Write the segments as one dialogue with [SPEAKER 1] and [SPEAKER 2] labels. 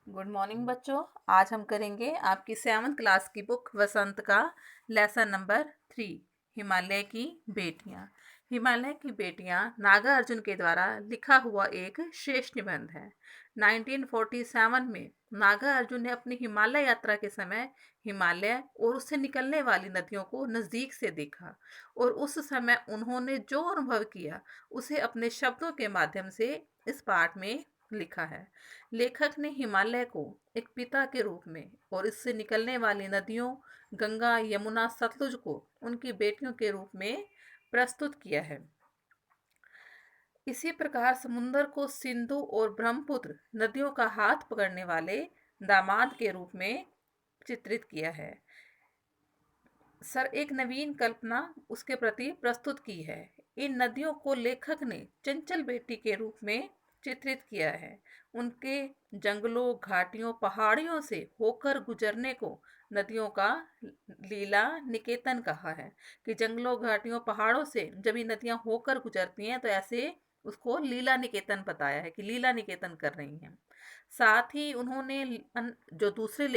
[SPEAKER 1] Good morning बच्चों। आज हम करेंगे आपकी 7th क्लास की बुक वसंत का लेसन नंबर 3 हिमालय की बेटियां। हिमालय की बेटियां नागार्जुन के द्वारा लिखा हुआ एक शेष निबंध है। 1947 में नागार्जुन ने अपनी हिमालय यात्रा के समय हिमालय और उससे निकलने वाली नदियों को नज़दीक से देखा और उस समय उन्होंने जो अनुभव किया उसे अपने शब्दों के माध्यम से इस पाठ में लिखा है। लेखक ने हिमालय को एक पिता के रूप में और इससे निकलने वाली नदियों गंगा, यमुना, सतलुज को उनकी बेटियों के रूप में प्रस्तुत किया है। इसी प्रकार समुद्र को सिंधु और ब्रह्मपुत्र नदियों का हाथ पकड़ने वाले दामाद के रूप में चित्रित किया है। सर एक नवीन कल्पना उसके प्रति प्रस्तुत की है। इन नदियों को लेखक ने चंचल बेटी के रूप में चित्रित किया है। उनके जंगलों, घाटियों, पहाड़ियों से होकर गुजरने को नदियों का लीला निकेतन कहा है कि जंगलों, घाटियों, पहाड़ों से जब ये नदियां होकर गुजरती हैं तो ऐसे उसको लीला निकेतन बताया है कि लीला निकेतन कर रही हैं। साथ ही उन्होंने जो दूसरे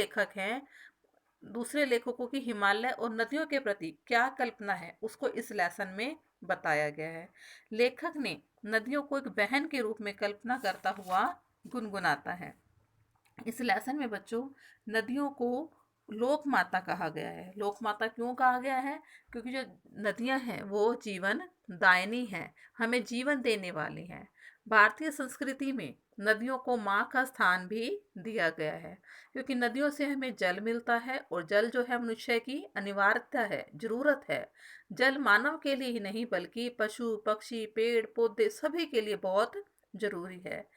[SPEAKER 1] लेखकों की हिमालय और नदियों के प्रति क्या कल्पना है उसको इस लेसन में बताया गया है। लेखक ने नदियों को एक बहन के रूप में कल्पना करता हुआ गुनगुनाता है। इस लेसन में बच्चों नदियों को लोक माता कहा गया है। लोक माता क्यों कहा गया है? क्योंकि जो नदियां हैं वो जीवन दायिनी है, हमें जीवन देने वाली हैं। भारतीय संस्कृति में नदियों को माँ का स्थान भी दिया गया है क्योंकि नदियों से हमें जल मिलता है और जल जो है मनुष्य की अनिवार्यता है, जरूरत है। जल मानव के लिए ही नहीं बल्कि पशु, पक्षी, पेड़, पौधे सभी के लिए बहुत जरूरी है।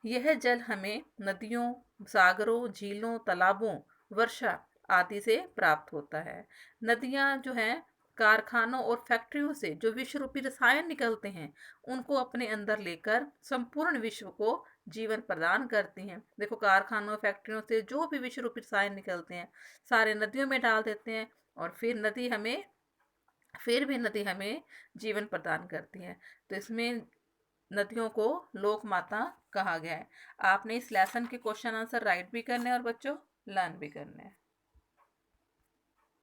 [SPEAKER 1] यह जल हमें नदियों, सागरों, झीलों, तालाबों, वर्षा आदि से प्राप्त होता है। नदियाँ जो हैं कारखानों और फैक्ट्रियों से जो विष रूपी रसायन निकलते हैं उनको अपने अंदर लेकर संपूर्ण विश्व को जीवन प्रदान करती हैं। देखो कारखानों, फैक्ट्रियों से जो भी विष रूपी रसायन निकलते हैं सारे नदियों में डाल देते हैं और फिर भी नदी हमें जीवन प्रदान करती है। तो इसमें नदियों को लोक माता कहा गया है। आपने इस लेसन के क्वेश्चन आंसर राइट भी करने हैं और बच्चों लर्न भी करने हैं।